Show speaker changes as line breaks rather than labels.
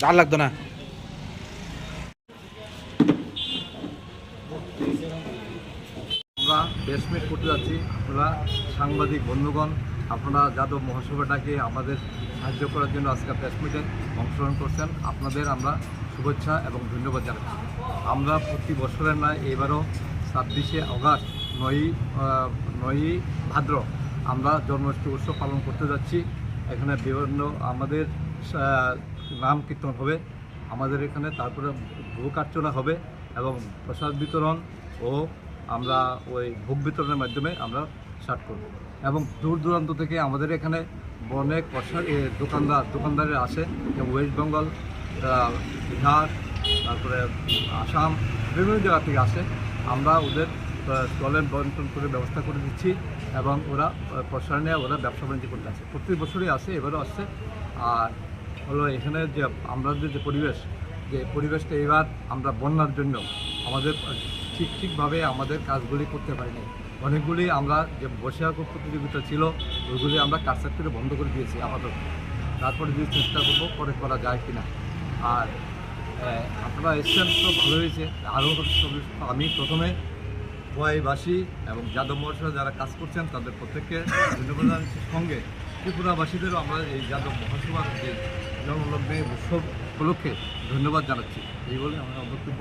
আর লাগতো না।
আমরা প্রেস মিট করতে যাচ্ছি। আপনারা সাংবাদিক বন্ধুগণ, আপনারা যাদব মহাসভাটাকে আমাদের সাহায্য করার জন্য আজকে প্রেস মিটে অংশগ্রহণ করছেন, আপনাদের আমরা শুভেচ্ছা এবং ধন্যবাদ জানাচ্ছি। আমরা প্রতি বছরের নয় এবারও 26শে আগস্ট 9ই ভাদ্র আমরা জন্মাষ্টমী উৎসব পালন করতে যাচ্ছি। এখানে বিভিন্ন আমাদের নাম কীর্তন হবে আমাদের এখানে, তারপরে ভোগার্চনা হবে এবং প্রসাদ বিতরণ ও আমরা ওই ভোগ বিতরণের মাধ্যমে আমরা স্টার্ট করব। এবং দূর দূরান্ত থেকে আমাদের এখানে অনেক দোকানদারের আসে, যেমন ওয়েস্ট বেঙ্গল, বিহার, তারপরে আসাম, বিভিন্ন জায়গা থেকে আসে। আমরা ওদের স্টলের বন্টন করে ব্যবস্থা করে দিচ্ছি এবং ওরা প্রসার নিয়ে ওরা ব্যবসা বাণিজ্য করতে আসে। প্রতি বছরই আসে, এবারও আসছে। আর হলো এখানে যে আমাদের যে পরিবেশটা এবার আমরা বন্যার জন্য আমাদের ঠিকভাবে আমাদের কাজগুলি করতে পারিনি। অনেকগুলি আমরা যে বসে আঁকো প্রতিযোগিতা ছিল ওইগুলি আমরা কাটসাট করে বন্ধ করে দিয়েছি আপাতত। তারপরে যদি চেষ্টা করবো পরে করা যায় কিনা। আর আপনারা এসছেন তো ভালো হয়েছে। আরও আমি প্রথমে খোয়াইবাসী এবং যাদব মহাসভা যারা কাজ করছেন তাদের প্রত্যেককে ধন্যবাদ জানাচ্ছি। সঙ্গে ত্রিপুরাবাসীদেরও আমরা এই যাদব মহাসভার যে জন্মলগ্নে উৎসব উপলক্ষে ধন্যবাদ জানাচ্ছি। এই বলে আমরা বক্তব্য